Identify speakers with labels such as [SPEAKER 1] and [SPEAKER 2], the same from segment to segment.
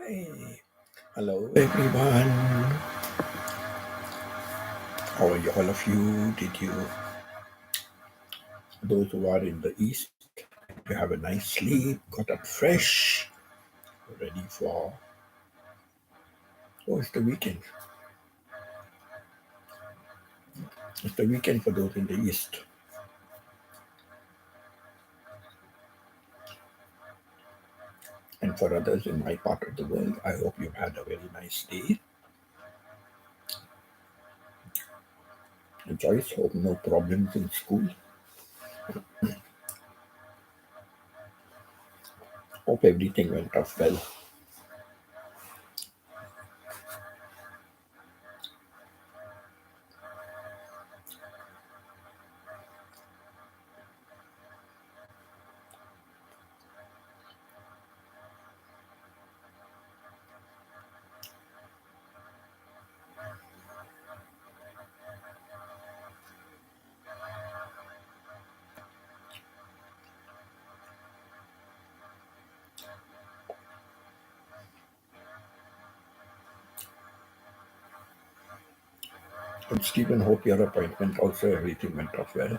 [SPEAKER 1] Hey, hello everyone. How are you, all of you? Those who are in the east, did you have a nice sleep? Got up fresh, ready for? Oh, it's the weekend. It's the weekend for those in the east, and for others in my part of the world. I hope you've had a very nice day. Joyce, hope no problems in school. Hope everything went off well. And Stephen, hope your appointment also everything went off well.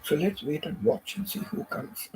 [SPEAKER 1] So let's wait and watch and see who comes.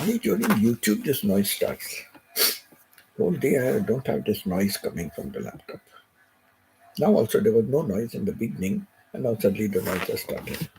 [SPEAKER 1] only during YouTube this noise starts. Whole day I don't have this noise coming from the laptop. Now also there was no noise in the beginning, and now suddenly the noise has started.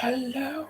[SPEAKER 1] Hello.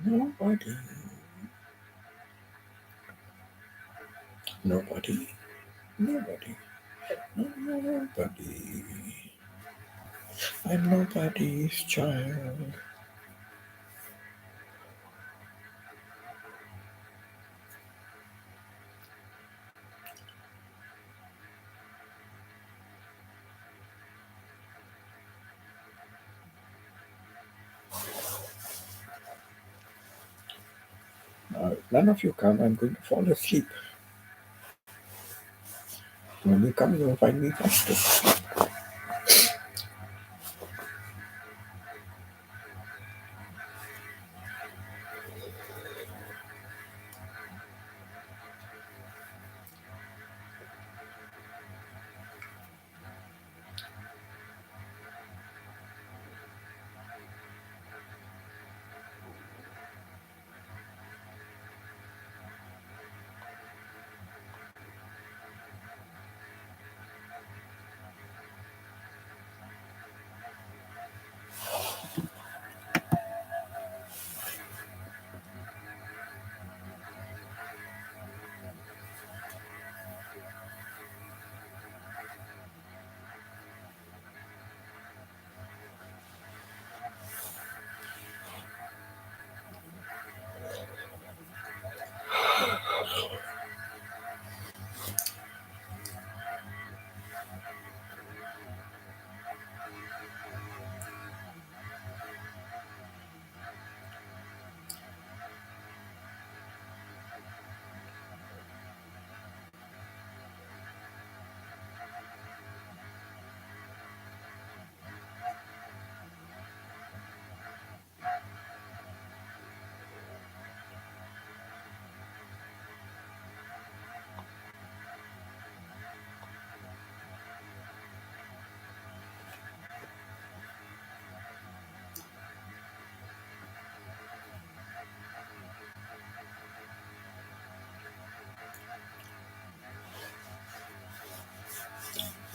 [SPEAKER 1] Nobody, nobody, nobody, nobody. I'm nobody's child. None of you come, I'm going to fall asleep. When you come, you'll find me fast asleep.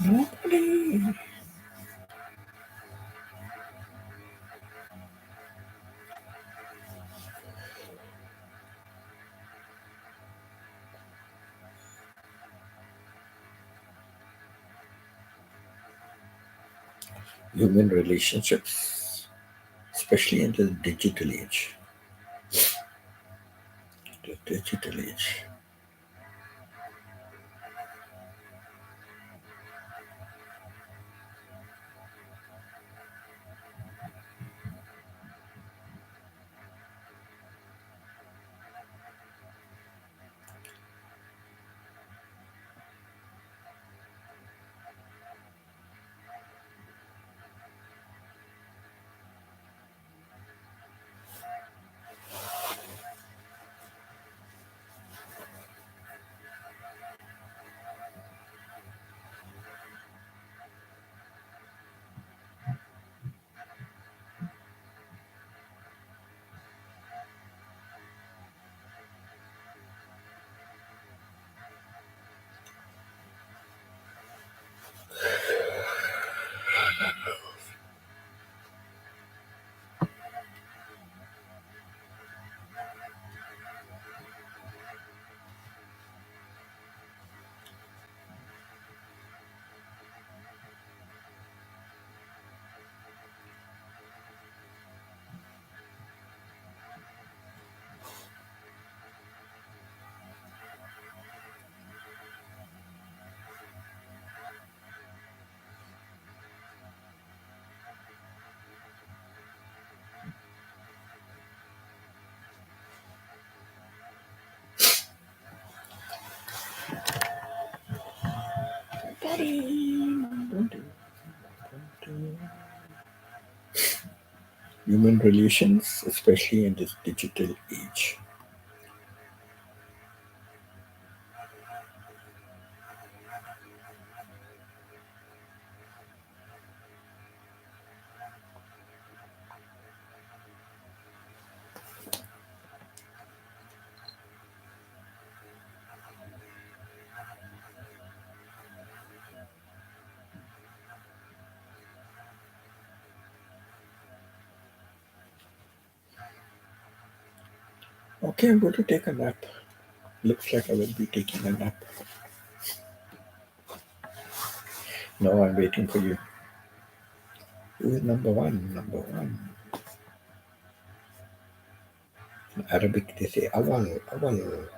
[SPEAKER 1] Nobody. Human relationships, especially in the digital age. The digital age. Human relations, especially in this digital age. Okay, I'm going to take a nap. Looks like I will be taking a nap. No, I'm waiting for you. Who is number one? Number one. In Arabic, they say awal, awal.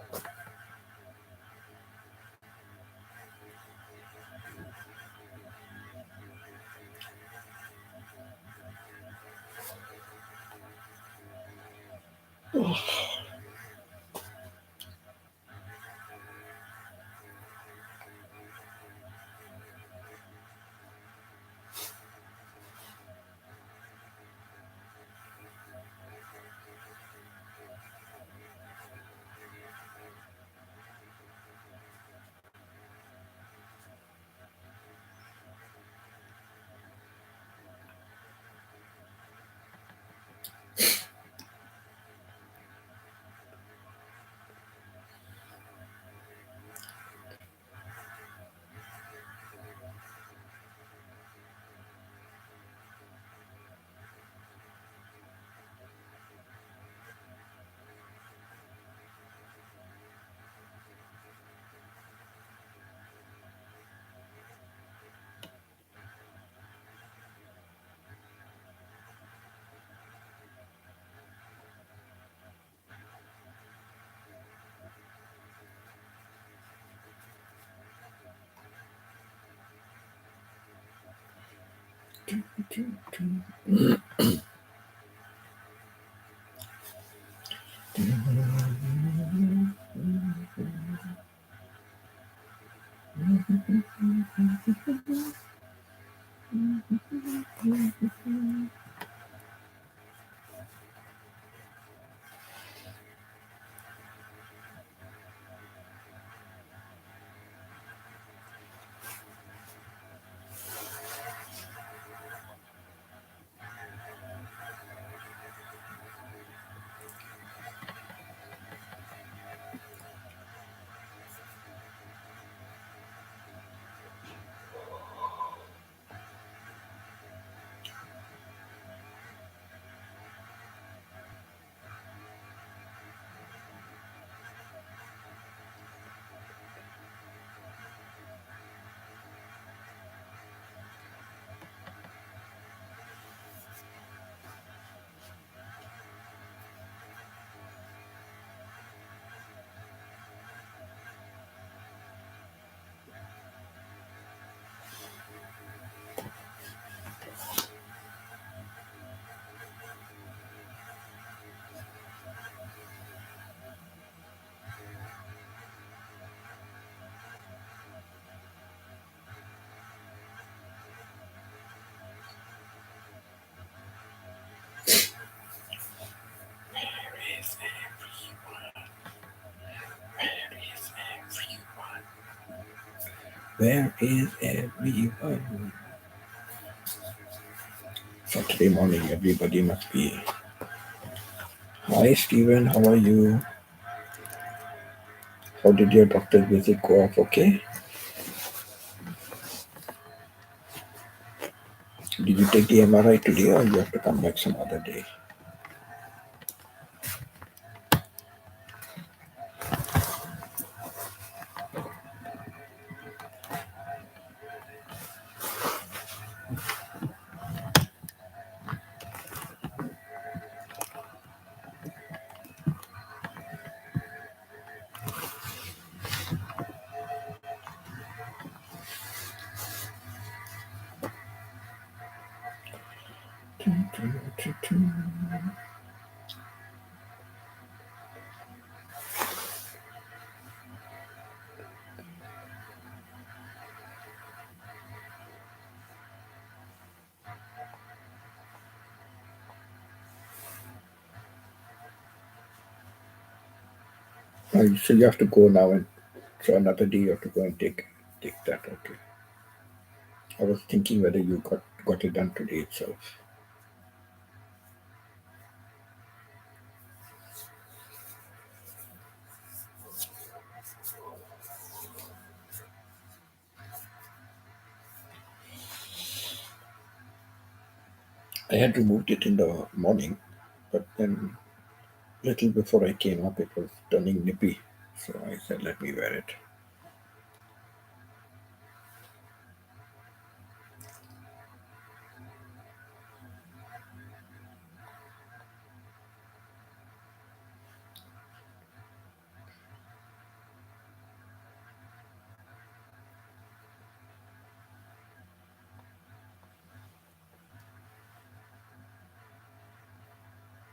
[SPEAKER 1] Where is everyone? Saturday morning, everybody must be. Hi, Stephen. How are you? How did your doctor visit go off? Okay. Did you take the MRI today, or you have to come back some other day? So you have to go now, and so another day you have to go and take that. Okay. I was thinking whether you got it done today itself. I had removed it in the morning, but then Little before I came up, it was turning nippy. So I said, let me wear it.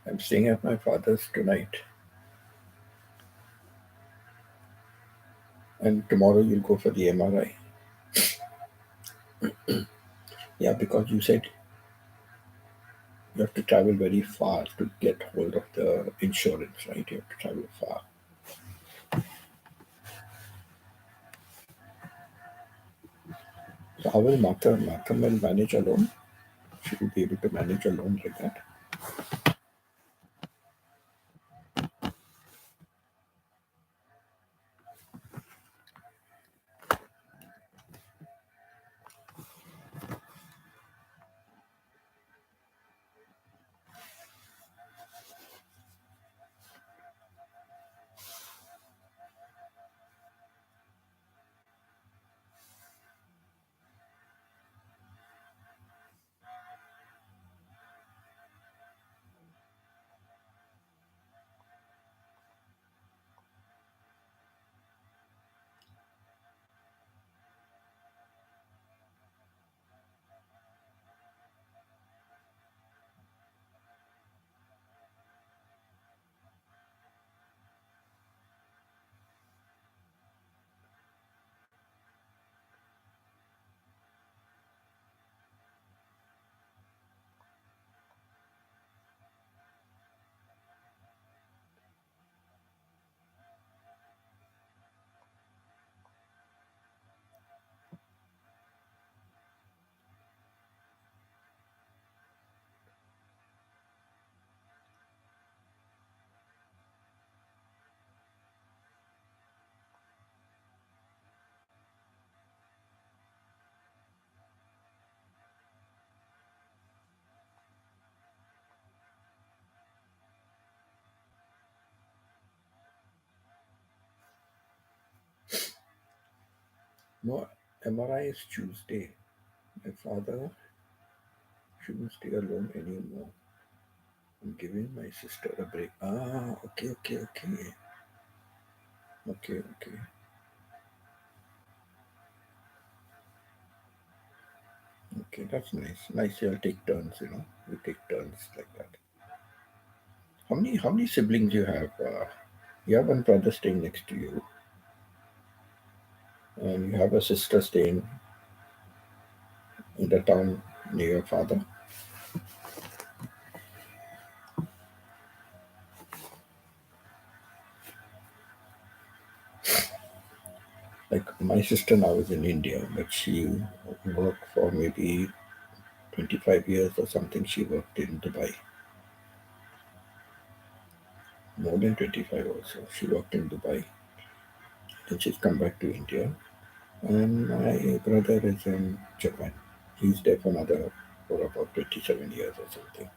[SPEAKER 1] I'm staying at my father's tonight. And tomorrow you'll go for the MRI. Yeah, because you said you have to travel very far to get hold of the insurance, right? You have to travel far. So how will Martha will manage alone? She will be able to manage alone like that. No, MRI is Tuesday. My father shouldn't stay alone anymore. I'm giving my sister a break. Ah, okay, okay, okay. Okay, okay. Okay, that's nice. Nice, you'll take turns, You take turns like that. How many siblings you have? You have one brother staying next to you, and you have a sister staying in the town near your father. Like my sister now is in India, but she worked for maybe 25 years or something. She worked in Dubai. More than 25 also. She worked in Dubai. Then she's come back to India. And my brother is in Japan. He's there for about 27 years or something.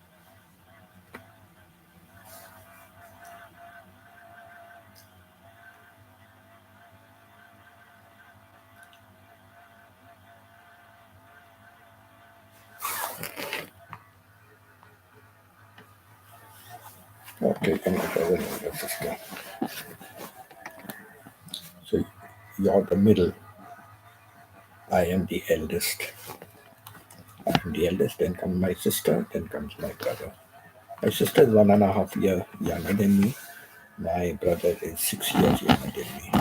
[SPEAKER 1] Okay, and my brother and your sister. So you're the middle. I am the eldest. I'm the eldest, then comes my sister, then comes my brother. My sister is 1.5 year younger than me. My brother is 6 years younger than me.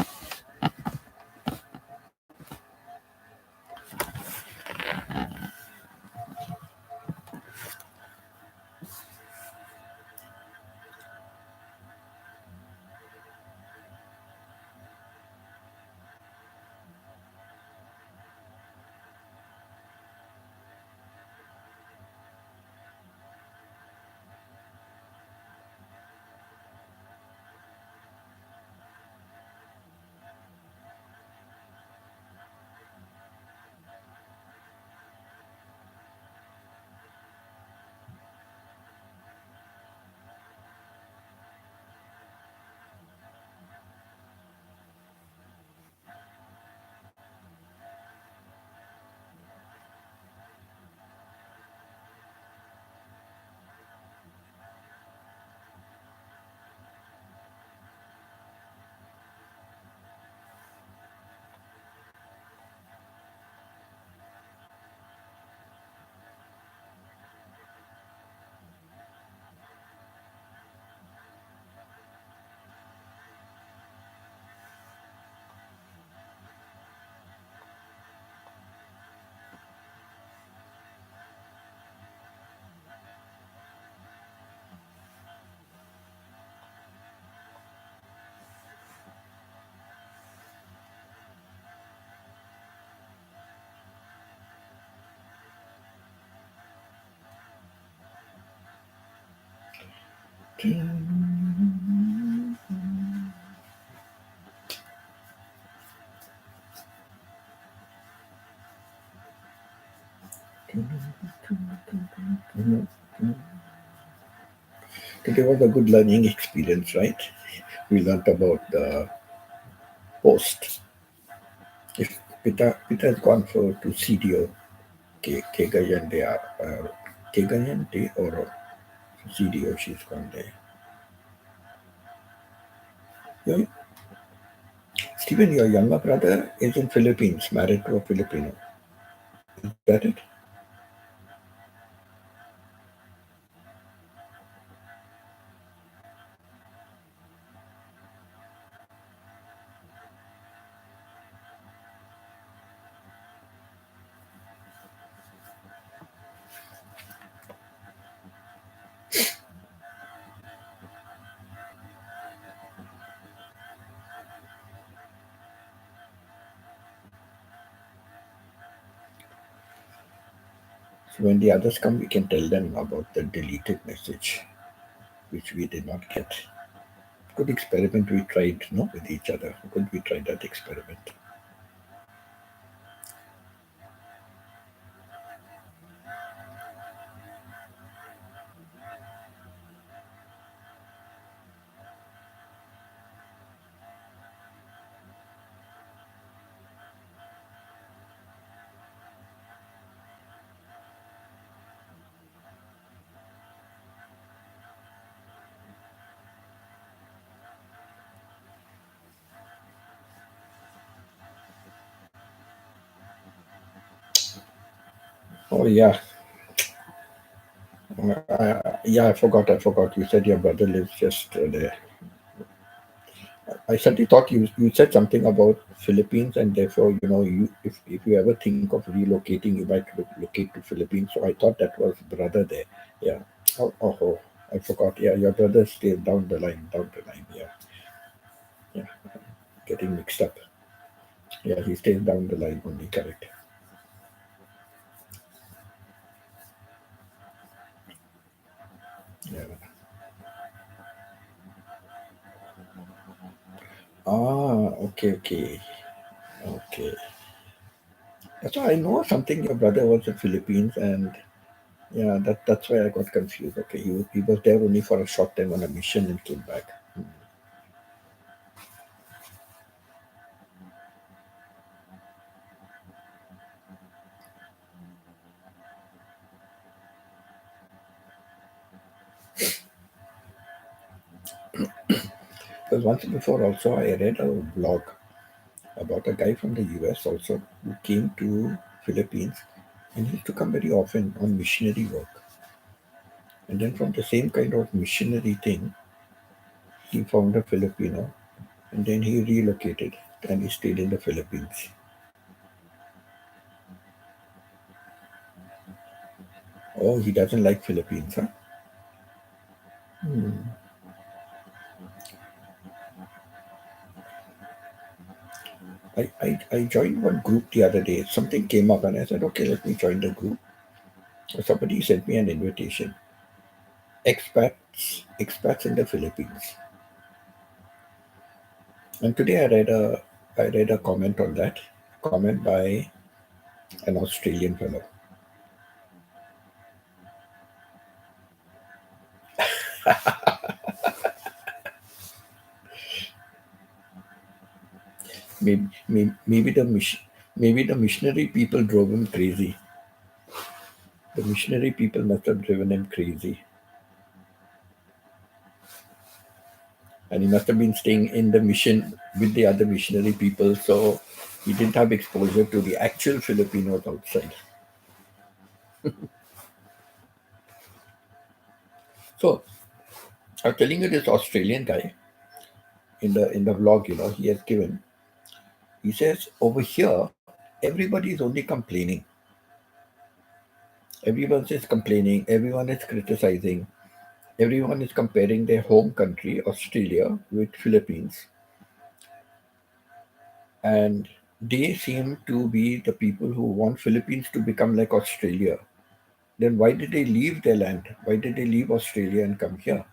[SPEAKER 1] Today was a good learning experience, right? We learnt about the post. If Peter has gone to CDO, Kegayante or CDO, she's gone there. Your, Stephen, your younger brother is in Philippines, married to a Filipino. Is that it? So when the others come, we can tell them about the deleted message, which we did not get. Good experiment we tried, no, with each other. Could we try that experiment? Oh yeah, yeah. I forgot. You said your brother lives just there. I suddenly thought you said something about Philippines, and therefore, you if you ever think of relocating, you might locate to Philippines. So I thought that was brother there. Yeah. Oh, I forgot. Yeah, your brother stays down the line. Down the line. Yeah, yeah. Getting mixed up. Yeah, he stays down the line only. Correct. Yeah. Ah, okay. That's why I know something. Your brother was in Philippines, and yeah, that's why I got confused. Okay, he was there only for a short time on a mission and came back. Because once before also I read a blog about a guy from the US also who came to Philippines and he used to come very often on missionary work. And then from the same kind of missionary thing, he found a Filipino and then he relocated and he stayed in the Philippines. Oh, he doesn't like Philippines, huh? Hmm. I joined one group the other day. Something came up and I said, okay, let me join the group. So somebody sent me an invitation. Expats in the Philippines. And today I read a comment on that. Comment by an Australian fellow. Maybe the missionary people drove him crazy. The missionary people must have driven him crazy, and he must have been staying in the mission with the other missionary people, so he didn't have exposure to the actual Filipinos outside. So I'm telling you, this Australian guy in the vlog, he has given. He says over here, everybody is only complaining. Everyone is complaining. Everyone is criticizing. Everyone is comparing their home country, Australia, with Philippines, and they seem to be the people who want Philippines to become like Australia. Then why did they leave their land? Why did they leave Australia and come here?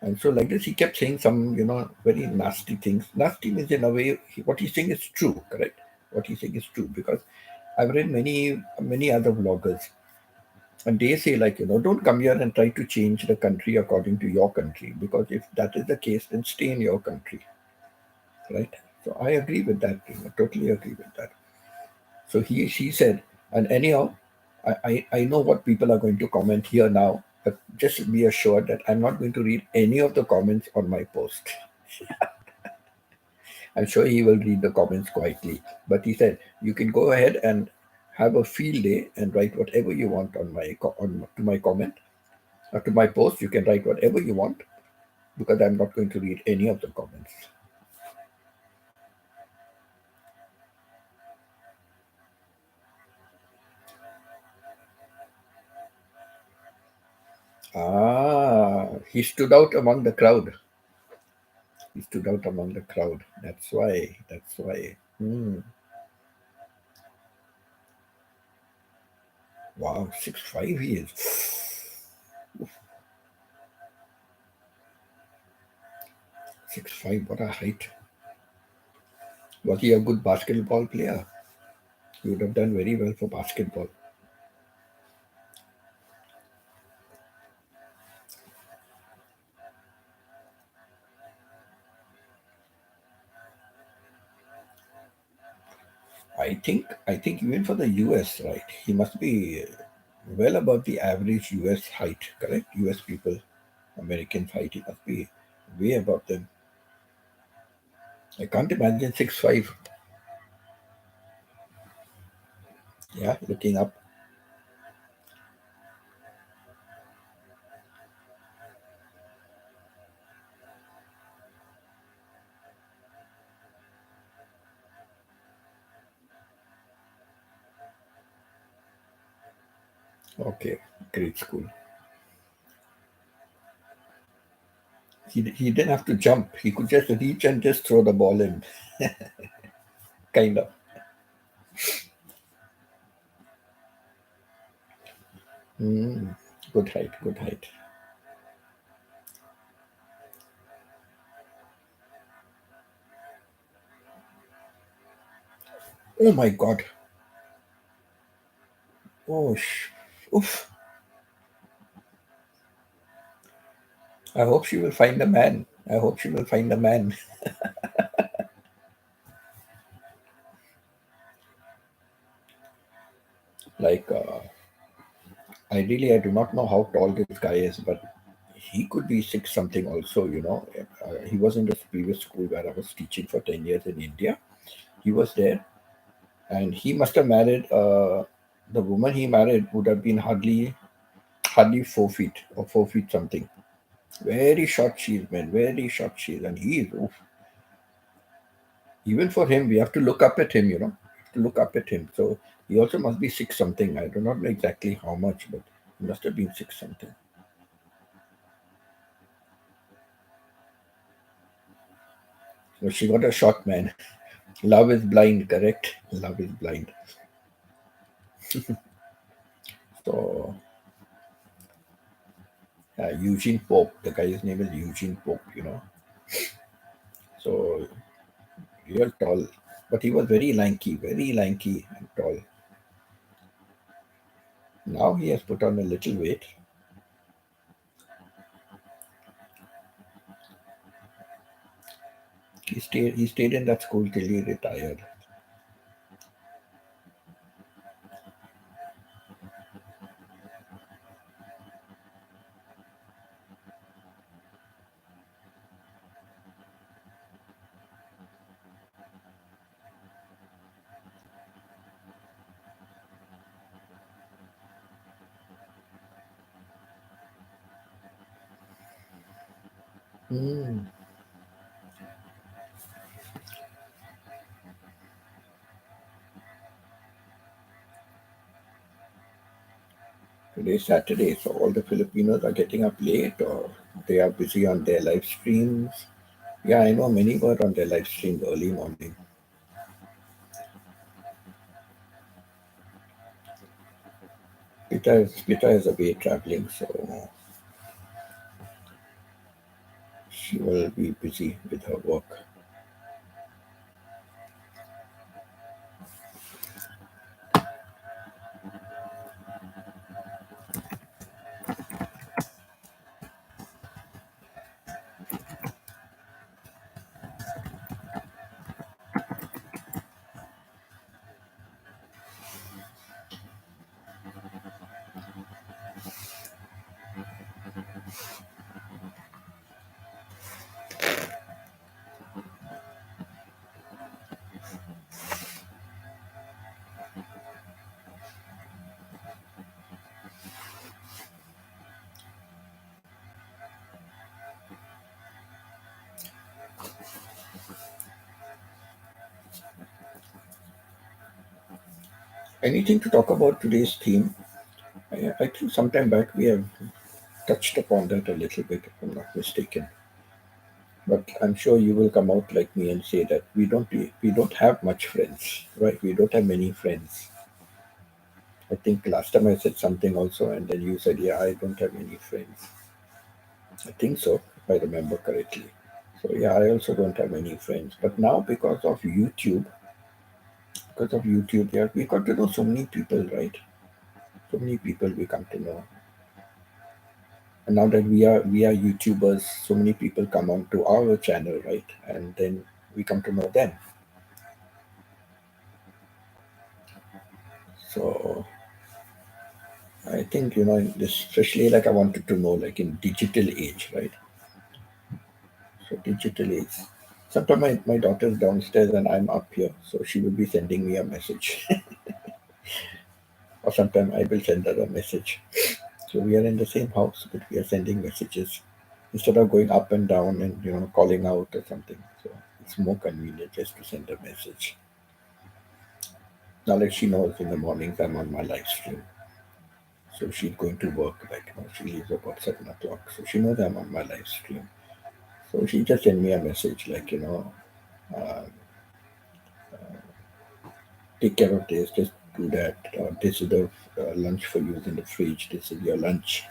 [SPEAKER 1] And so, like this, he kept saying some, very nasty things. Nasty means, in a way, what he's saying is true, correct? What he's saying is true, because I've read many other vloggers, and they say, like, don't come here and try to change the country according to your country, because if that is the case, then stay in your country, right? So I agree with that. Totally agree with that. So she said, and anyhow, I know what people are going to comment here now, but just be assured that I'm not going to read any of the comments on my post. I'm sure he will read the comments quietly. But he said, you can go ahead and have a field day and write whatever you want on to my comment or to my post. You can write whatever you want, because I'm not going to read any of the comments. He stood out among the crowd. He stood out among the crowd. That's why. That's why. Wow, 6'5" he is. 6'5", what a height. Was he a good basketball player? He would have done very well for basketball. I think even for the US, right? He must be well above the average US height, correct? US people, American height, he must be way above them. I can't imagine 6'5". Yeah, looking up. Okay, great school. He didn't have to jump. He could just reach and just throw the ball in, kind of. Mm, good height, good height. Oh my God. Oh, oof. I hope she will find a man. I hope she will find a man. Like, I do not know how tall this guy is, but he could be six something also, he was in the previous school where I was teaching for 10 years in India. He was there, and he must have married, the woman he married would have been hardly 4 feet or 4 feet something. Very short she is, man, very short she is. And he is, oof. Even for him, we have to look up at him, We have to look up at him. So he also must be six something. I do not know exactly how much, but he must have been six something. So she got a shot, man. Love is blind, correct? Love is blind. So, Eugene Pope, the guy's name is Eugene Pope. So, real tall. But he was very lanky and tall. Now he has put on a little weight. He stayed in that school till he retired. Hmm. Today's Saturday, so all the Filipinos are getting up late, or they are busy on their live streams. Yeah, I know many were on their live streams early morning. Peter is away traveling, so She will be busy with her work. Anything to talk about today's theme? I think sometime back we have touched upon that a little bit, if I'm not mistaken. But I'm sure you will come out like me and say that we don't have much friends, right? We don't have many friends. I think last time I said something also, and then you said, "Yeah, I don't have any friends." I think so, if I remember correctly. So yeah, I also don't have any friends. But now because of YouTube, yeah, we got to know so many people, right? So many people we come to know. And now that we are YouTubers, so many people come onto our channel, right? And then we come to know them. So I think especially like I wanted to know like in digital age, right? So digital age. Sometimes my daughter's downstairs and I'm up here, so she will be sending me a message, or sometimes I will send her a message. So we are in the same house, but we are sending messages instead of going up and down and calling out or something. So it's more convenient just to send a message. Now, like she knows in the mornings I'm on my live stream, so she's going to work. Like she leaves about 7 o'clock, so she knows I'm on my live stream. So she just sent me a message like uh, take care of this, just do that. This is the lunch for you in the fridge. This is your lunch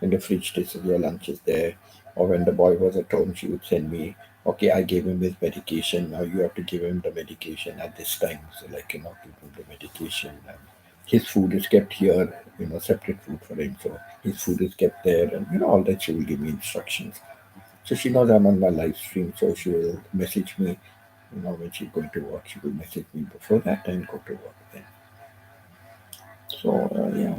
[SPEAKER 1] in the fridge. This is your lunch is there. Or when the boy was at home, she would send me, okay, I gave him his medication. Now you have to give him the medication at this time. So like give him the medication. And his food is kept here, separate food for him. So his food is kept there, and all that. She will give me instructions. So she knows I'm on my live stream, so she will message me. When she's going to work, she will message me before that and go to work then. So yeah.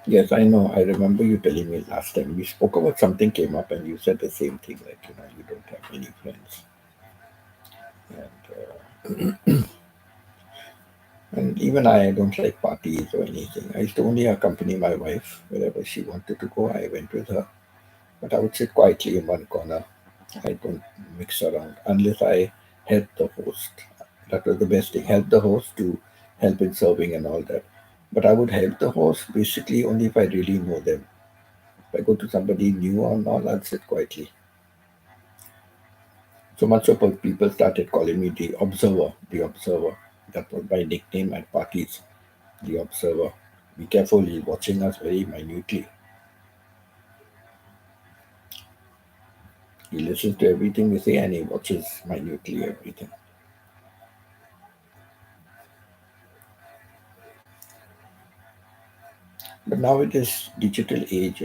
[SPEAKER 1] Yes, I know. I remember you telling me last time we spoke about something came up and you said the same thing, like you don't have many friends. And even I don't like parties or anything. I used to only accompany my wife wherever she wanted to go. I went with her, but I would sit quietly in one corner. I don't mix around unless I help the host. That was the best thing. Help the host to help in serving and all that. But I would help the host basically only if I really know them. If I go to somebody new or not, I'll sit quietly. So much so people started calling me the observer, the observer. That was my nickname at parties, the observer. Be careful, he's watching us very minutely. He listens to everything we say and he watches minutely everything. But now it is digital age,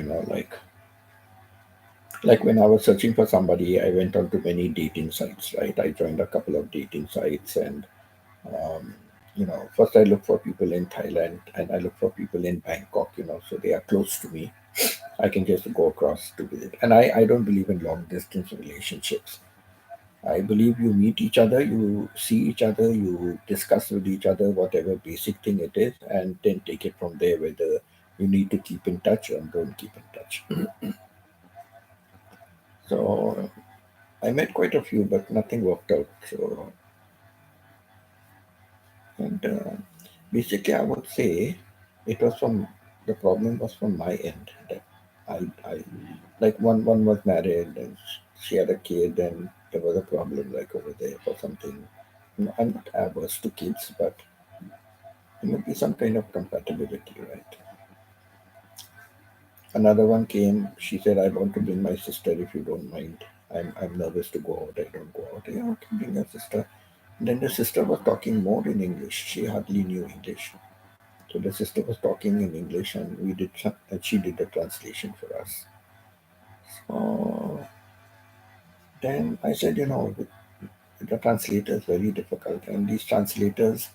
[SPEAKER 1] like when I was searching for somebody, I went on to many dating sites, right? I joined a couple of dating sites and first I look for people in Thailand and I look for people in Bangkok, so they are close to me. I can just go across to visit. And I don't believe in long distance relationships. I believe you meet each other, you see each other, you discuss with each other whatever basic thing it is, and then take it from there whether you need to keep in touch or don't keep in touch. So I met quite a few, but nothing worked out. So, and basically, I would say it was from the problem was from my end that I like one was married and she had a kid and there was a problem like over there for something. I'm not averse to kids, but there must be some kind of compatibility, right? Another one came. She said, "I want to bring my sister if you don't mind. I'm nervous to go out. I don't go out." Yeah, okay, bring your sister. Then the sister was talking more in English. She hardly knew English. So the sister was talking in English, and she did the translation for us. So then I said, the translator is very difficult, and these translators,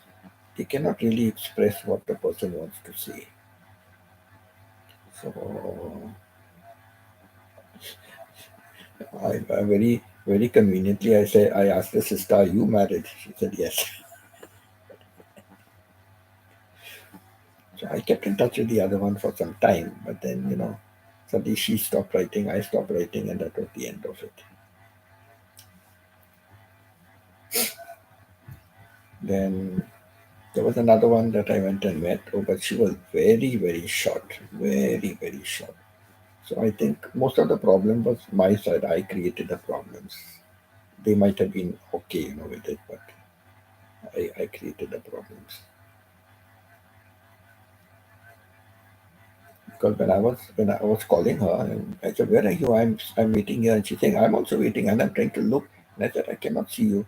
[SPEAKER 1] they cannot really express what the person wants to say. So I very very conveniently I asked the sister, "Are you married?" She said yes. So I kept in touch with the other one for some time, but then suddenly she stopped writing, I stopped writing, and that was the end of it. Then there was another one that I went and met, but she was very very short, very very short. So I think most of the problem was my side. I created the problems. They might have been okay, with it, but I created the problems. Because when I was calling her and I said, "Where are you? I'm waiting here," and she's saying, "I'm also waiting," and I'm trying to look. And I said, "I cannot see you."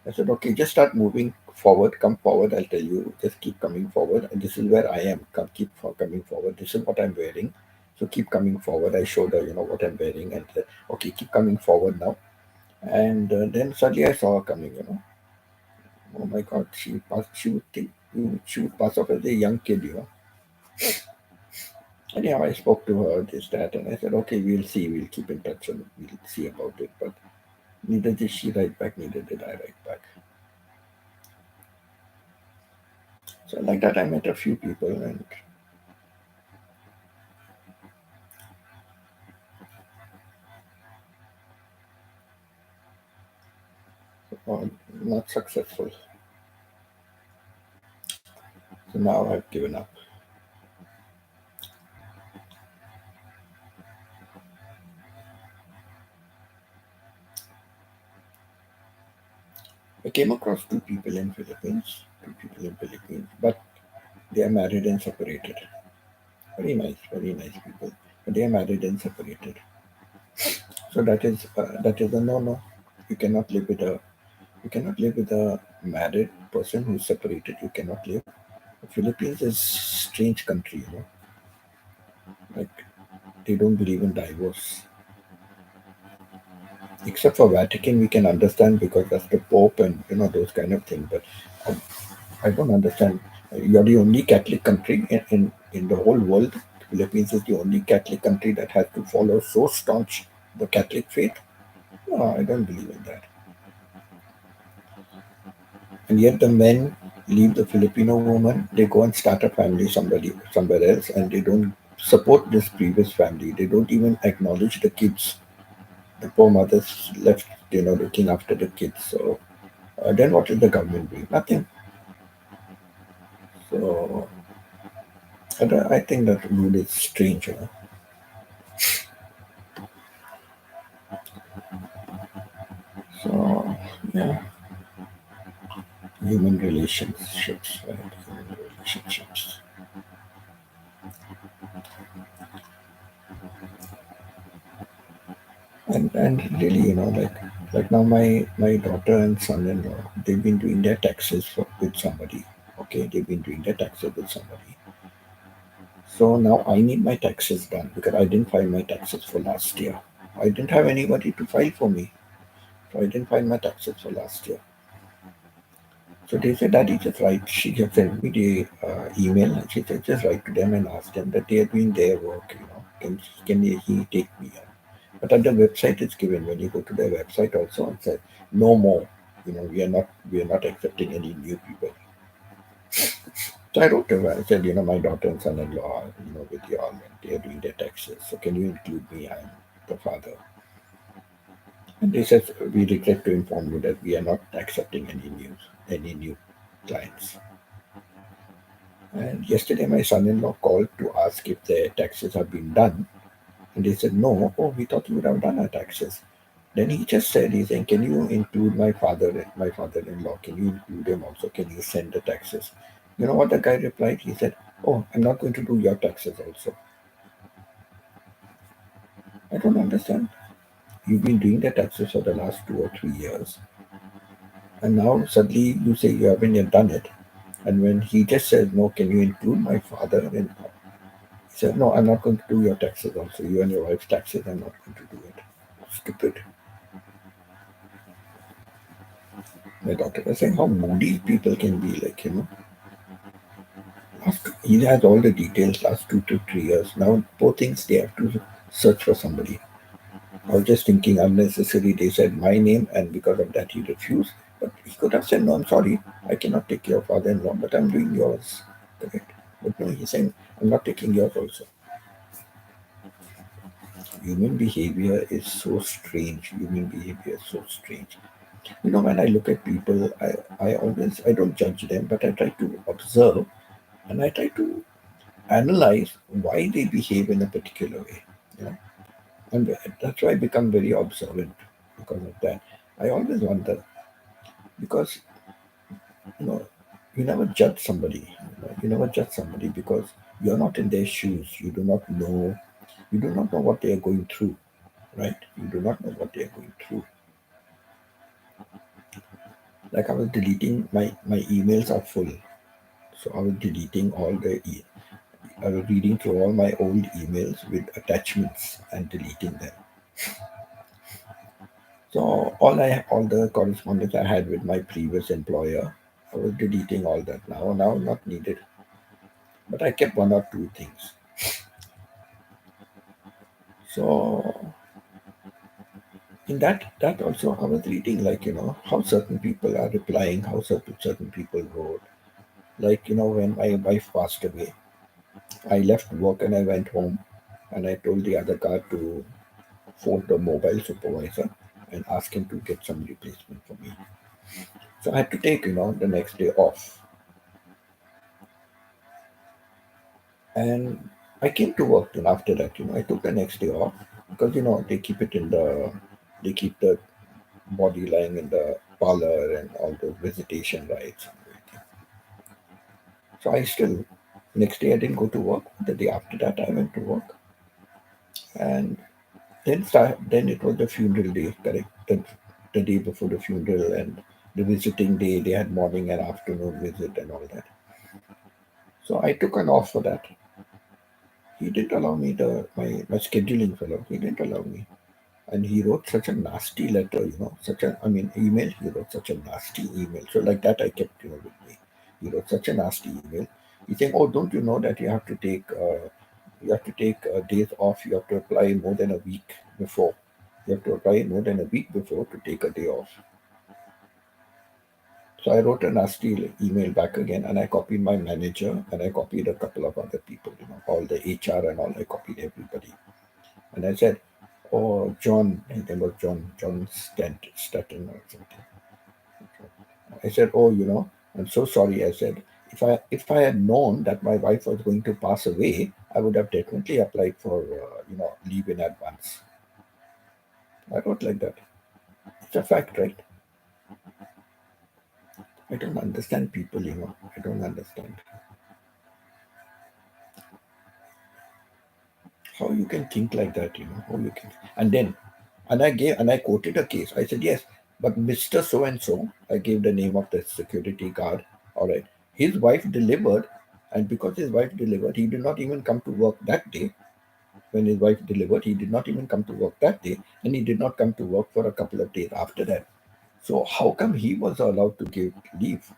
[SPEAKER 1] I said, "Okay, just start moving forward. Come forward. I'll tell you. Just keep coming forward. And this is where I am. Coming forward. This is what I'm wearing. So keep coming forward." I showed her, what I'm wearing, and said, "Okay, keep coming forward now." And then suddenly I saw her coming. Oh my God, she would think she would pass off as a young kid. Anyhow, I spoke to her, this, that, and I said, "Okay, we'll see. We'll keep in touch and we'll see about it." But neither did she write back, neither did I write back. So like that, I met a few people, and not successful. So now I've given up. I came across two people in Philippines, but they are married and separated. Very nice people. But they are married and separated. So that is a no-no. You cannot live with a you cannot live with a married person who's separated. You cannot live. The Philippines is strange country. Like they don't believe in divorce. Except for Vatican, we can understand because that's the Pope and those kind of things. But um, I don't understand. You're the only Catholic country in the whole world. Philippines is the only Catholic country that has to follow so staunch the Catholic faith. No, I don't believe in that. And yet the men leave the Filipino woman, they go and start a family somewhere else, and they don't support this previous family. They don't even acknowledge the kids. The poor mothers left, looking after the kids. So then what is the government doing? Nothing. So I think that rule is strange. So yeah, human relationships, right? Human relationships. And really, like now my daughter and son-in-law, they've been doing their taxes with somebody. Okay, they've been doing their taxes with somebody. So now I need my taxes done because I didn't file my taxes for last year. I didn't have anybody to file for me, so I didn't file my taxes for last year. So they said, "Daddy, just write." She just sent me the email, and she said, "Just write to them and ask them that they are doing their work. Can he take me on?" But at the website, it's given when you go to their website also, it says no more. We are not accepting any new people. So I wrote to her. I said, "My daughter and son-in-law, are, with you all, and they are doing their taxes. So can you include me? I'm the father." And they said, "We regret to inform you that we are not accepting any new clients." And yesterday, my son-in-law called to ask if their taxes have been done, and they said, "No. Oh, we thought you would have done our taxes." Then he just said, he's saying, can you include my father-in-law? Can you include him also? Can you send the taxes? You know what the guy replied? He said, oh, I'm not going to do your taxes also. I don't understand. You've been doing the taxes for the last 2 or 3 years, and now suddenly you say you haven't done it. And when he just says, no, can you include my father-in-law? He said, no, I'm not going to do your taxes also. You and your wife's taxes, I'm not going to do it. Stupid. My daughter was saying how moody people can be, like, he has all the details last 2 to 3 years. Now, poor things, they have to search for somebody. I was just thinking unnecessary. They said my name, and because of that, he refused. But he could have said, no, I'm sorry. I cannot take your father in law, but I'm doing yours. Correct. But no, he's saying, I'm not taking yours also. Human behavior is so strange. Human behavior is so strange. When I look at people, I don't judge them, but I try to observe and I try to analyze why they behave in a particular way. You know, and that's why I become very observant because of that. I always wonder because you know you never judge somebody. You never judge somebody because you're not in their shoes. You do not know. You do not know what they are going through, right? You do not know what they are going through. Like I was deleting my emails are full, so I was deleting all I was reading through all my old emails with attachments and deleting them. So all the correspondence I had with my previous employer, I was deleting all that now not needed. But I kept one or two things. So in that also I was reading, like, how certain people are replying, how certain people wrote. Like, when my wife passed away, I left work and I went home and I told the other guy to phone the mobile supervisor and ask him to get some replacement for me. So I had to take, the next day off. And I came to work then after that, I took the next day off because, they keep the body lying in the parlor and all those visitation rights and everything. So I still, next day I didn't go to work. The day after that I went to work. And then it was the funeral day, correct? The day before the funeral and the visiting day, they had morning and afternoon visit and all that. So I took an off for that. He didn't allow me my scheduling fellow. He didn't allow me. And he wrote such a nasty letter, email. He wrote such a nasty email. So like that, I kept, with me. He wrote such a nasty email. He's saying, "Oh, don't you know that you have to take days off. You have to apply more than a week before. You have to apply more than a week before to take a day off." So I wrote a nasty email back again, and I copied my manager, and I copied a couple of other people, all the HR and all. I copied everybody, and I said, "Oh, John," his name was John Staton or something. I said, "Oh, I'm so sorry." I said, "If I had known that my wife was going to pass away, I would have definitely applied for leave in advance." I wrote like that. It's a fact, right? I don't understand people. I don't understand how you can think like that. How you can. And then, and I quoted a case. I said, yes, but Mr. So and so. I gave the name of the security guard. All right, his wife delivered, and because his wife delivered, he did not even come to work that day. When his wife delivered, he did not even come to work that day, and he did not come to work for a couple of days after that. So how come he was allowed to give leave?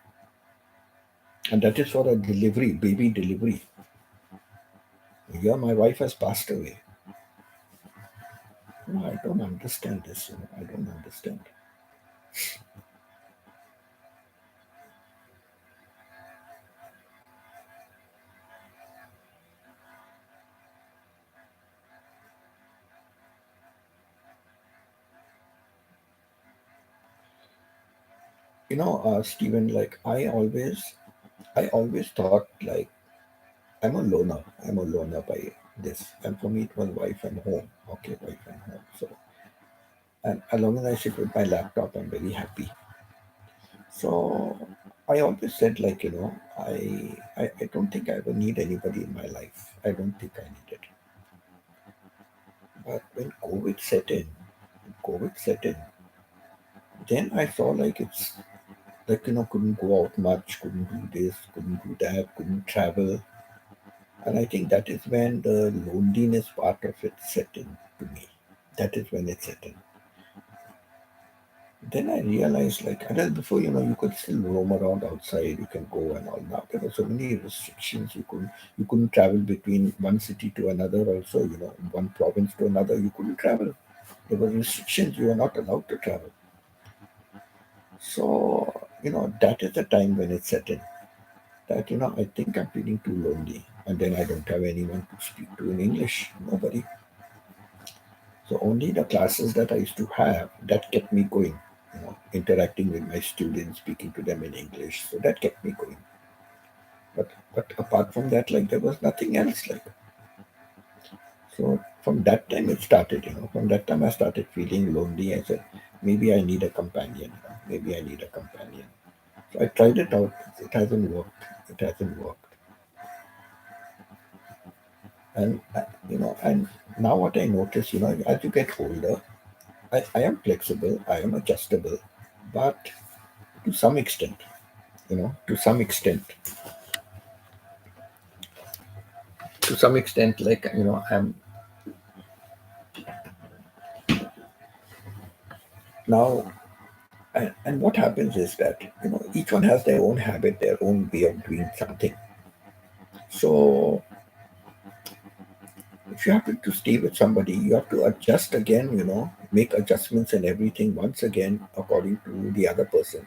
[SPEAKER 1] And that is for a delivery, baby delivery. Here, my wife has passed away. I don't understand this. I don't understand. Stephen, like I always thought, like, I'm a loner. I'm a loner by this. And for me, it was wife and home. Okay, wife and home. So And as long as I sit with my laptop, I'm very happy. So I always said, like, I don't think I ever need anybody in my life. I don't think I need it. But when COVID set in, then I saw like it's like, couldn't go out much, couldn't do this, couldn't do that, couldn't travel. And I think that is when the loneliness part of it set in to me. That is when it set in. Then I realized, like, and then before, you could still roam around outside, you can go and all. Now there were so many restrictions. You couldn't travel between one city to another. Also, one province to another, you couldn't travel. There were restrictions. You were not allowed to travel. So, that is the time when it set in. That, I think I'm feeling too lonely, and then I don't have anyone to speak to in English. Nobody. So only the classes that I used to have that kept me going, interacting with my students, speaking to them in English. So that kept me going. But apart from that, like there was nothing else. Like so, from that time it started. From that time I started feeling lonely. I said maybe I need a companion. Maybe I need a companion. So I tried it out. It hasn't worked. It hasn't worked. And now what I notice, as you get older, I am flexible. I am adjustable, but to some extent, to some extent, like I'm now. And what happens is that each one has their own habit, their own way of doing something. So if you happen to stay with somebody, you have to adjust again. Make adjustments and everything once again according to the other person.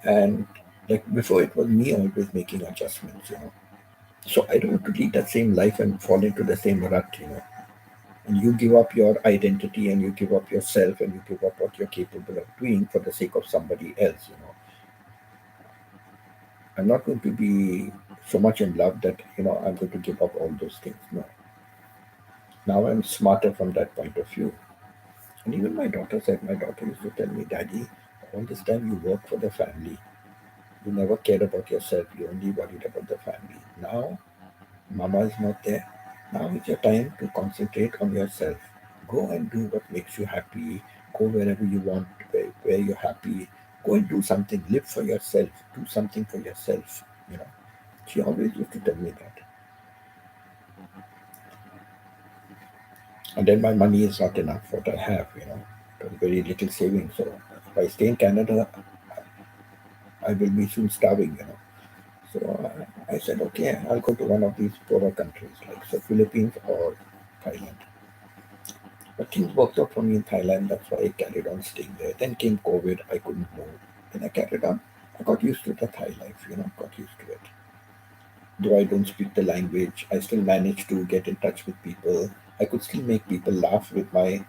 [SPEAKER 1] And like before, it was me always making adjustments. So I don't want to lead that same life and fall into the same rut. And you give up your identity and you give up yourself and you give up what you're capable of doing for the sake of somebody else. I'm not going to be so much in love that I'm going to give up all those things. No. Now I'm smarter from that point of view. And even my daughter used to tell me, Daddy, all this time you work for the family, you never cared about yourself, you only worried about the family. Now mama is not there. Now is your time to concentrate on yourself. Go and do what makes you happy. Go wherever you want, where you're happy. Go and do something. Live for yourself. Do something for yourself. You know. She always used to tell me that. And then my money is not enough what I have. There's very little savings. So if I stay in Canada, I will be soon starving. So I said, okay, I'll go to one of these poorer countries like the Philippines or Thailand. But things worked out for me in Thailand. That's why I carried on staying there. Then came COVID. I couldn't move. Then I carried on. I got used to the Thai life, got used to it. Though I don't speak the language, I still managed to get in touch with people. I could still make people laugh with my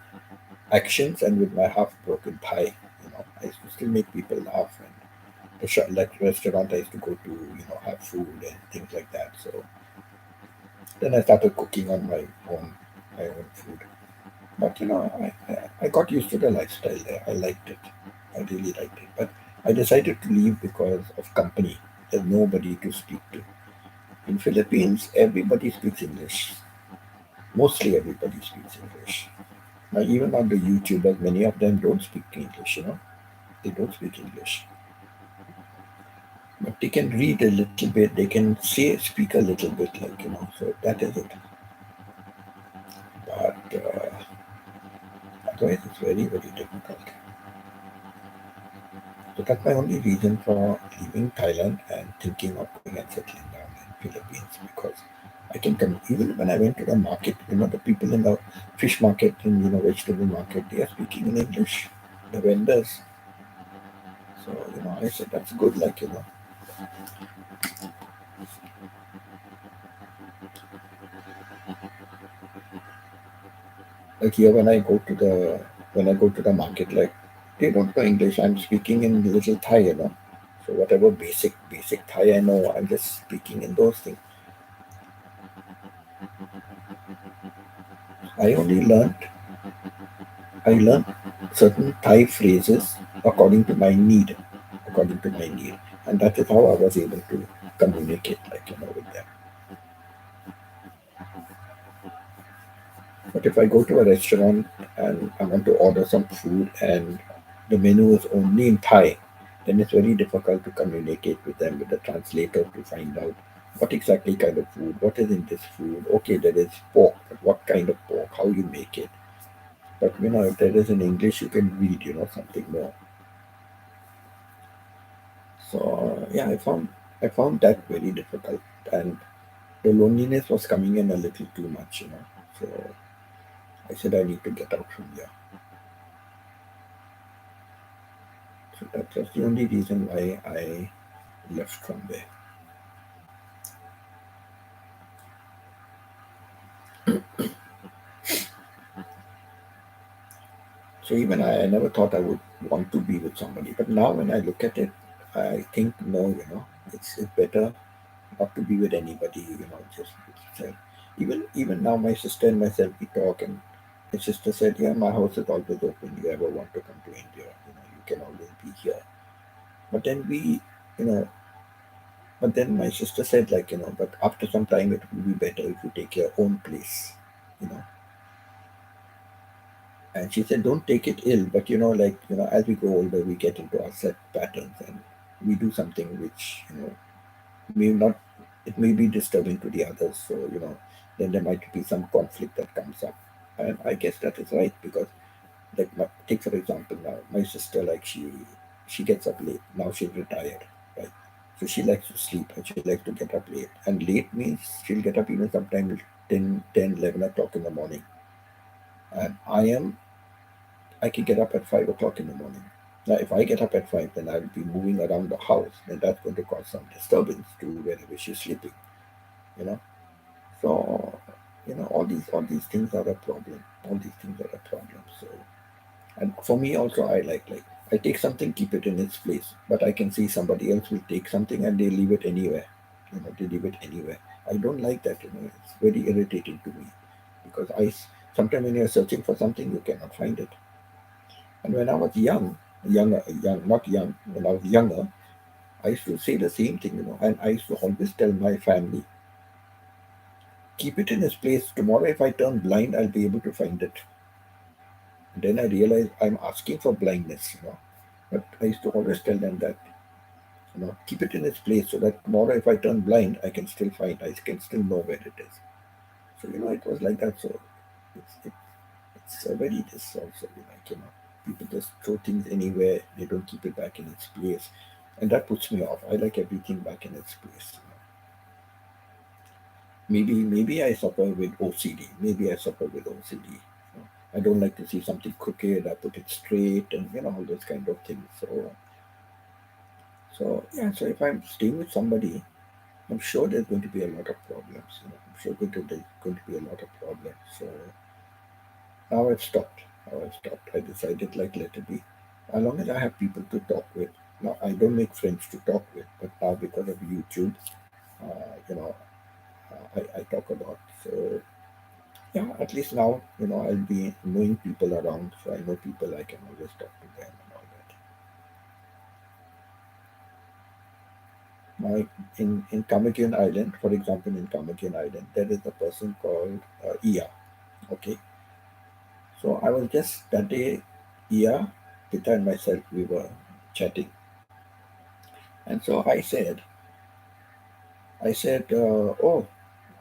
[SPEAKER 1] actions and with my half-broken Thai. I used to still make people laugh. And the like restaurant I used to go to, have food and things like that. So then I started cooking on my own food. But I got used to the lifestyle there. I liked it. I really liked it. But I decided to leave because of company. There's nobody to speak to. In Philippines, everybody speaks English. Mostly everybody speaks English. Now, even on the YouTubers, many of them don't speak English. They don't speak English. But they can read a little bit. They can speak a little bit, So that is it. But otherwise, it's very, very difficult. So that's my only reason for leaving Thailand and thinking of going and settling down in Philippines because I can come even when I went to the market, the people in the fish market and vegetable market, they are speaking in English, the vendors. So, I said that's good, like here when I go to the market, like they don't know English. I'm speaking in little Thai. So whatever basic Thai I know, I'm just speaking in those things. I only learned I learned certain Thai phrases according to my need, according to my need, and that is how I was able to communicate, like with them. But if I go to a restaurant and I want to order some food and the menu is only in Thai, then it's very difficult to communicate with them, with the translator, to find out what exactly kind of food, what is in this food. Okay, there is pork, but what kind of pork, how you make it. But if there is in English, you can read, something more. So yeah, I found that very difficult, and the loneliness was coming in a little too much. So I said I need to get out from here. So that was the only reason why I left from there. So even I never thought I would want to be with somebody, but now when I look at it, I think no, it's better not to be with anybody. Just with yourself. Even now, my sister and myself we talk, and my sister said, "Yeah, my house is always open. You ever want to come to India? You can always be here." But then you know, but then my sister said, like, but after some time, it will be better if you take your own place. You know, And she said, don't take it ill, but as we grow older, we get into our set patterns and we do something which, may not, it may be disturbing to the others. So, then there might be some conflict that comes up. And I guess that is right because, like, take for example now, my sister, like, she gets up late. Now she's retired, right? So she likes to sleep and she likes to get up late. And late means she'll get up even sometimes 10, 11 o'clock in the morning. And I can get up at 5 o'clock in the morning. Now, if I get up at 5, then I'll be moving around the house, then that's going to cause some disturbance to wherever she's sleeping. You know, so all these things are a problem. All these things are a problem. So, and for me also, I like I take something, keep it in its place, but I can see somebody else will take something and they leave it anywhere. They leave it anywhere. I don't like that. It's very irritating to me because sometimes when you're searching for something, you cannot find it. And when I was not young, when I was younger, I used to say the same thing, and I used to always tell my family, keep it in its place. Tomorrow, if I turn blind, I'll be able to find it. And then I realized I'm asking for blindness. But I used to always tell them that, keep it in its place so that tomorrow, if I turn blind, I can still know where it is. So, it was like that. So it's a very this also like people just throw things anywhere, they don't keep it back in its place, and that puts me off. I like everything back in its place. Maybe I suffer with OCD. Maybe I suffer with OCD. I don't like to see something crooked. I put it straight, and all those kind of things. So yeah, so if I'm staying with somebody, I'm sure there's going to be a lot of problems. I'm sure there's going to be a lot of problems. So now I've stopped. I decided, like, let it be. As long as I have people to talk with. Now I don't make friends to talk with, but now because of YouTube, uh, you know, I talk a lot. So yeah, at least now I'll be knowing people around, so I know people. I can always talk to them and all that. Now in Kamakian Island, for example, in Kamakian Island, there is a person called Iya. Okay, so I was just that day, Iya, Pita and myself, we were chatting. And so oh,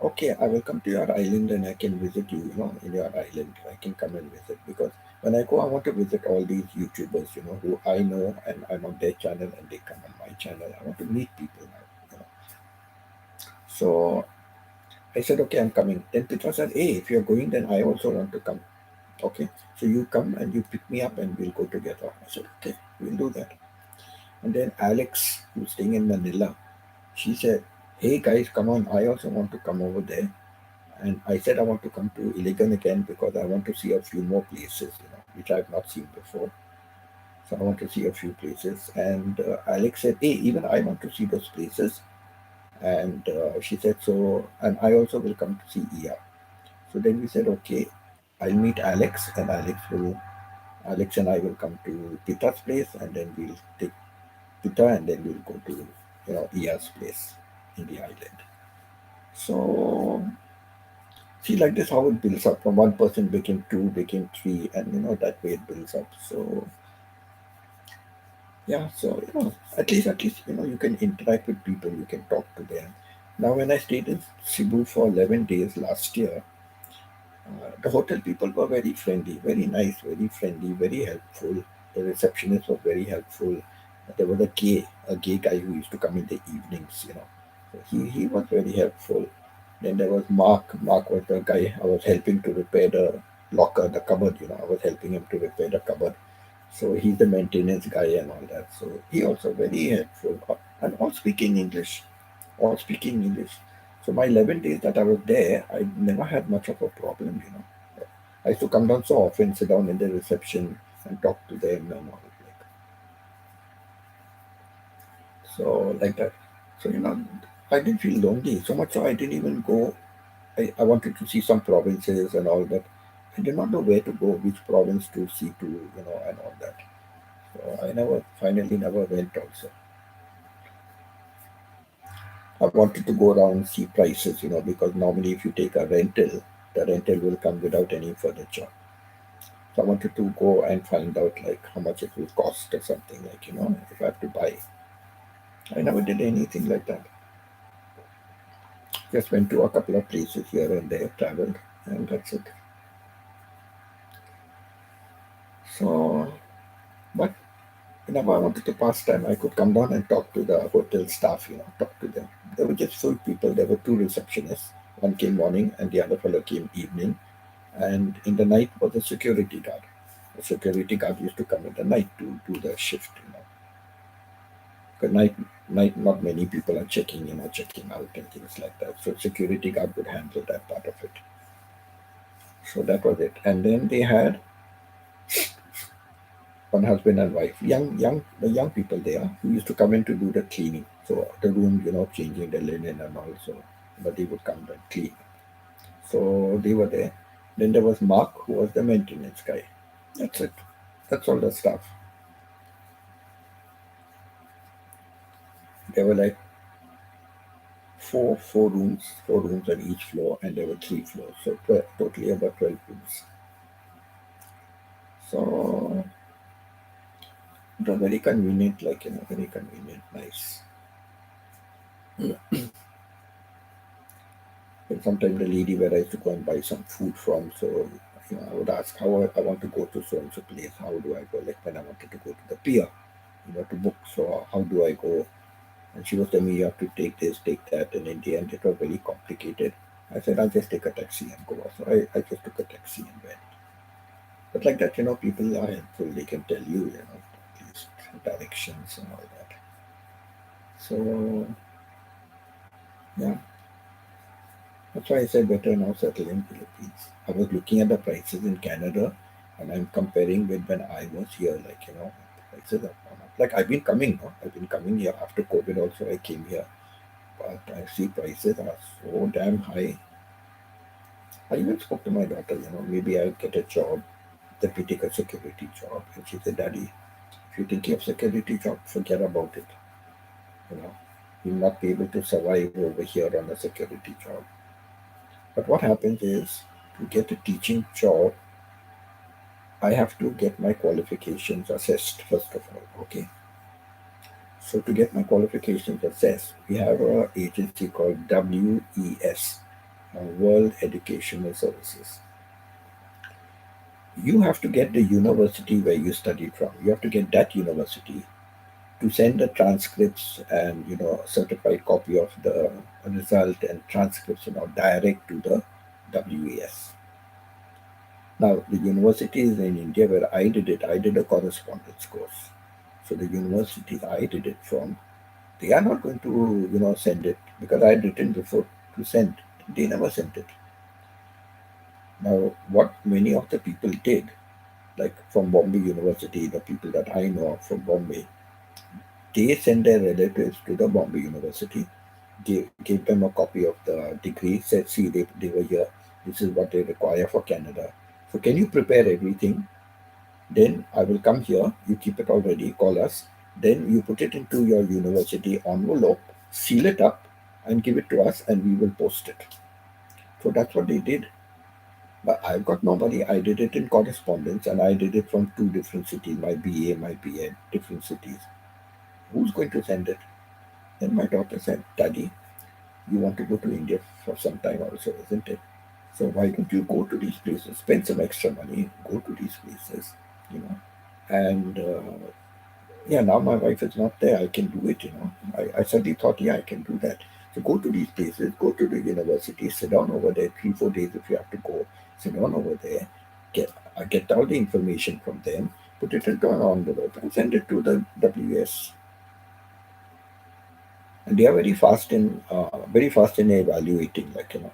[SPEAKER 1] okay, I will come to your island and I can visit you, in your island. I can come and visit because when I go, I want to visit all these YouTubers, who I know and I'm on their channel and they come on my channel. I want to meet people now. So I said, okay, I'm coming. Then Petra said, hey, if you're going, then I also want to come. Okay, so you come and you pick me up and we'll go together. I said, okay, we'll do that. And then Alex, who's staying in Manila, she said, hey guys, come on, I also want to come over there. And I said I want to come to Iligan again because I want to see a few more places, which I've not seen before. So I want to see a few places. And Alex said, hey, even I want to see those places. And she said, so, and I also will come to see Iya. So then we said, okay, I'll meet Alex and Alex will Alex and I will come to Pita's place, and then we'll take Pita, and then we'll go to Iya's place in the island. So see, like this, how it builds up. From one person became two, became three, and that way it builds up. So yeah, so at least you can interact with people, you can talk to them. Now, when I stayed in Cebu for 11 days last year, the hotel people were very friendly, very nice, very friendly, very helpful. The receptionist was very helpful. There was a gay guy who used to come in the evenings. So he was very helpful. Then there was Mark. Mark was the guy I was helping to repair the locker, the cupboard. I was helping him to repair the cupboard. So he's the maintenance guy and all that. So he also very helpful, and all speaking English, all speaking English. So my 11 days that I was there, I never had much of a problem. I used to come down so often, sit down in the reception and talk to them and all like so like that. So I didn't feel lonely so much. So I didn't even go. I wanted to see some provinces and all that. I did not know where to go, which province to see to, and all that. So I finally never went also. I wanted to go around see prices, because normally if you take a rental, the rental will come without any furniture. So I wanted to go and find out like how much it will cost or something like, if I have to buy. I never did anything like that. Just went to a couple of places here and there, traveled, and that's it. So, but whenever I wanted to pass time, I could come down and talk to the hotel staff, talk to them. They were just full people. There were two receptionists. One came morning and the other fellow came evening. And in the night was a security guard. The security guard used to come in the night to do the shift. Because night, not many people are checking out and things like that. So security guard would handle that part of it. So that was it. And then they had one husband and wife, young people there who used to come in to do the cleaning. So the room, changing the linen and also, but they would come and clean. So they were there. Then there was Mark, who was the maintenance guy. That's it. That's all the stuff. There were like four rooms on each floor, and there were three floors, so totally about 12 rooms. So it was very convenient, like very convenient, nice. And sometimes the lady where I used to go and buy some food from, so I would ask how I want to go to so and so place. How do I go? Like when I wanted to go to the pier, to book. So how do I go? And she was telling me you have to take this, take that, and in the end it was very complicated. I said I'll just take a taxi and go. So I just took a taxi and went. But like that, people are helpful. They can tell you, at least directions and all that. So yeah, that's why I said better now settle in Philippines. I was looking at the prices in Canada, and I'm comparing with when I was here. Like prices have gone up. Like I've been coming, no? I've been coming here after COVID. Also, I came here, but I see prices are so damn high. I even spoke to my daughter. Maybe I'll get a job, deputy a security job, and she said, "Daddy, if you think you have security job, forget about it. You know, you'll not be able to survive over here on a security job." But what happens is, to get a teaching job, I have to get my qualifications assessed first of all. Okay. So to get my qualifications assessed, we have an agency called WES, World Educational Services. You have to get the university where you studied from. You have to get that university to send the transcripts and certified copy of the result and transcripts direct to the WES. Now the universities in India where I did a correspondence course. So the universities I did it from, they are not going to send it because I had written before to send. They never sent it. Now what many of the people did, like from Bombay University, the people that I know of from Bombay, they send their relatives to the Bombay University, gave them a copy of the degree, said, see, they were here, this is what they require for Canada. So can you prepare everything? Then I will come here, you keep it all ready, call us, then you put it into your university envelope, seal it up, and give it to us, and we will post it. So that's what they did. But I've got nobody. I did it in correspondence, and I did it from two different cities, my BA, my BEd, different cities. Who's going to send it? Then my daughter said, Daddy, you want to go to India for some time also, isn't it? So why don't you go to these places, spend some extra money, go to these places, you know? And yeah, now my wife is not there. I can do it, you know. I suddenly thought, yeah, I can do that. So go to these places, go to the university, sit down over there 3, 4 days if you have to go, sit down over there, get all the information from them, put it into an envelope and send it to the WS. And they are very fast in evaluating, like, you know.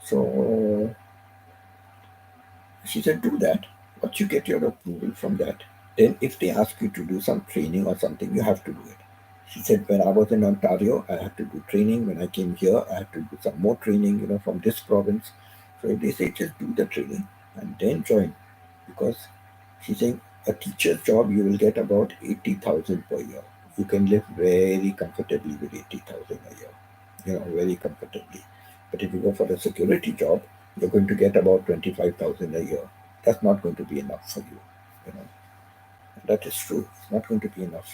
[SPEAKER 1] So she said, do that. Once you get your approval from that, then if they ask you to do some training or something, you have to do it. She said, when I was in Ontario, I had to do training. When I came here, I had to do some more training, you know, from this province. So if they say, just do the training and then join, because she's saying a teacher's job, you will get about 80,000 per year. You can live very comfortably with 80,000 a year, you know, very comfortably. But if you go for a security job, you're going to get about 25,000 a year. That's not going to be enough for you, you know. That is true. It's not going to be enough.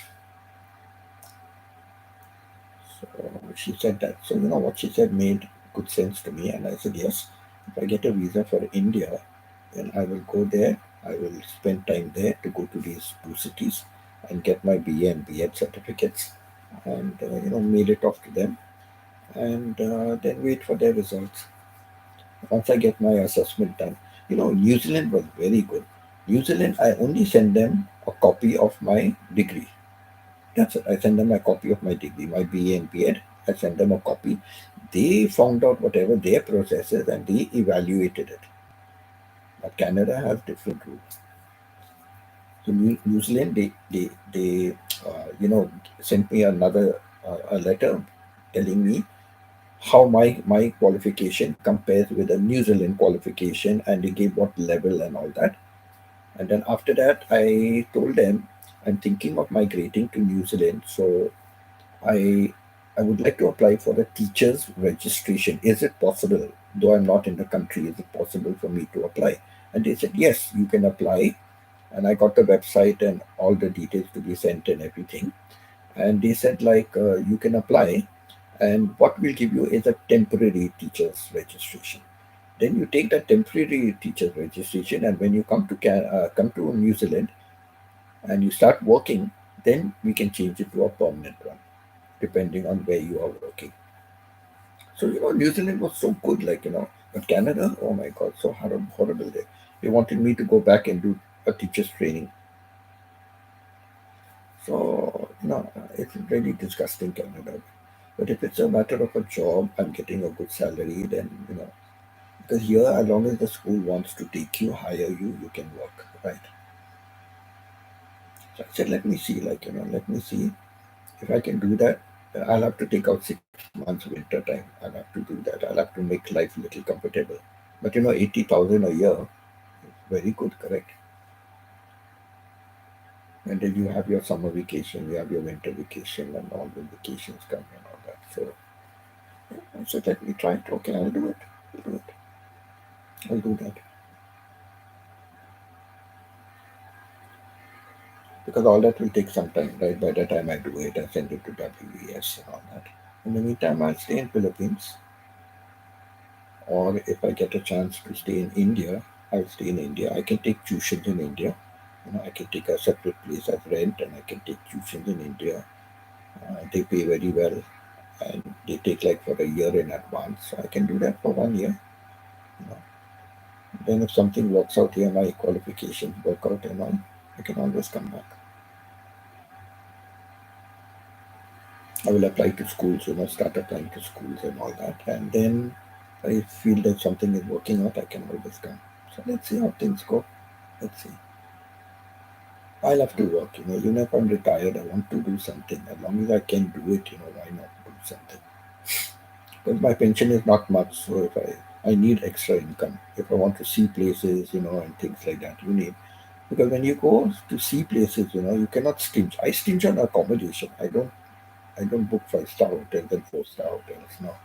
[SPEAKER 1] So she said that. So you know what she said made good sense to me, and I said yes. If I get a visa for India, then I will go there. I will spend time there to go to these two cities and get my BA and BEd certificates, and you know, mail it off to them, and then wait for their results. Once I get my assessment done, you know, New Zealand was very good. New Zealand, I only send them a copy of my degree. That's it. I send them a copy of my degree, my BA and BEd. I send them a copy. They found out whatever their processes and they evaluated it. But Canada has different rules. So New Zealand, they you know, sent me another a letter telling me how my qualification compares with a New Zealand qualification, and they gave what level and all that. And then after that, I told them I'm thinking of migrating to New Zealand, so I I would like to apply for a teacher's registration. Is it possible? Though I'm not in the country, is it possible for me to apply? And they said, yes, you can apply. And I got the website and all the details to be sent and everything. And they said, like, you can apply. And what we'll give you is a temporary teacher's registration. Then you take that temporary teacher's registration, and when you come to New Zealand and you start working, then we can change it to a permanent one, depending on where you are working. So, you know, New Zealand was so good, like, you know, but Canada, oh my God, so horrible there. They wanted me to go back and do a teacher's training. So, you know, it's really disgusting, Canada. But if it's a matter of a job, I'm getting a good salary, then, you know, because here, as long as the school wants to take you, hire you, you can work, right? So I said, let me see, like, you know, let me see if I can do that. I'll have to take out 6 months winter time. I'll have to do that. I'll have to make life a little comfortable. But you know, 80,000 a year is very good, correct? And then you have your summer vacation, you have your winter vacation, and all the vacations come and all that. So I said, let me try it. Okay, I'll do it. I'll do it. I'll do that. Because all that will take some time, right? By the time I do it, I send it to WES and all that. In the meantime, I'll stay in Philippines, or if I get a chance to stay in India, I'll stay in India. I can take tuitions in India. You know, I can take a separate place as rent, and I can take tuitions in India. They pay very well, and they take like for a year in advance. So I can do that for 1 year. You know. Then if something works out here, my qualifications work out and all, I can always come back. I will apply to schools, you know, start applying to schools and all that. And then I feel that something is working out, I can always come. So let's see how things go. Let's see. I love to work, you know, even if I'm retired, I want to do something. As long as I can do it, you know, why not do something? Because my pension is not much, so if I need extra income. If I want to see places, you know, and things like that, you need. Because when you go to see places, you cannot stinge. I stinge on accommodation. I don't book 5-star hotels and 4-star hotels. No,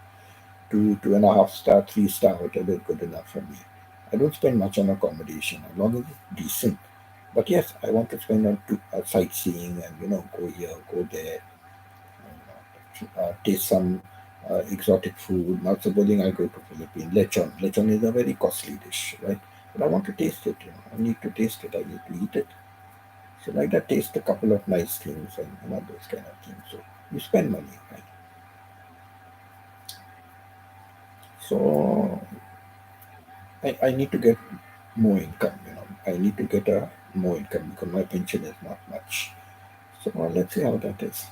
[SPEAKER 1] 2.5 star, 3-star hotel is good enough for me. I don't spend much on accommodation as long as it's decent. But yes, I want to spend on sightseeing and go here, go there, taste some exotic food. Now, supposing I go to Philippines, lechon. Lechon is a very costly dish, right? But I want to taste it. I need to taste it. I need to eat it. So like that, taste a couple of nice things and those kind of things. So you spend money, right? So I need to get more income. I need to get a more income because my pension is not much. So let's see how that is.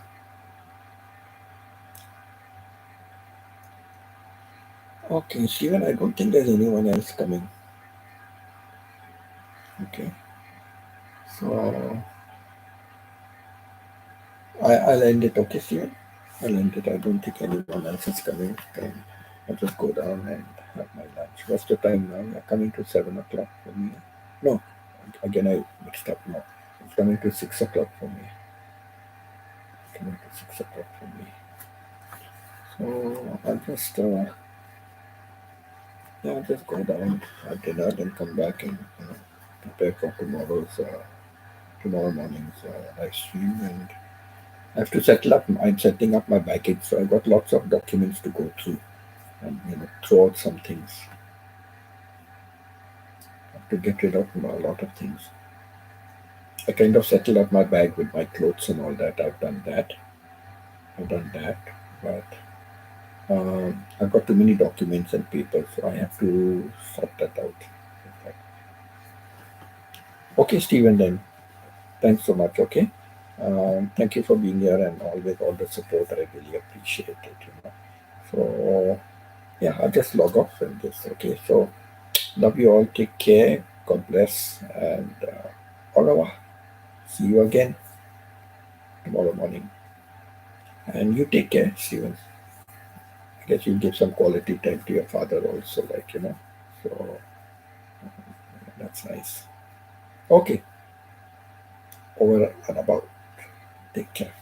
[SPEAKER 1] Okay, Steven, I don't think there's anyone else coming. Okay, so I'll end it. Okay, Steven, I'll end it. I don't think anyone else is coming. Then I'll just go down and have my lunch. What's the time now? You're coming to 7 o'clock for me. No, again I mixed up. No, it's coming to 6 o'clock for me. It's coming to 6 o'clock for me. So I'll just go down, have dinner, then come back and prepare for tomorrow morning's live stream. And I have to settle up. I'm setting up my baggage, so I've got lots of documents to go through and throw out some things. I have to get rid of a lot of things. I kind of settled up my bag with my clothes and all that. I've done that. But I've got too many documents and papers, so I have to sort that out. Okay, Stephen, then. Thanks so much. Okay. Thank you for being here and always all the support. I really appreciate it. So, yeah, I'll just log off from this. Okay. So, love you all. Take care. God bless. And au revoir. See you again tomorrow morning. And you take care, Steven. I guess you give some quality time to your father also, So, that's nice. Okay. Over and about. Take care.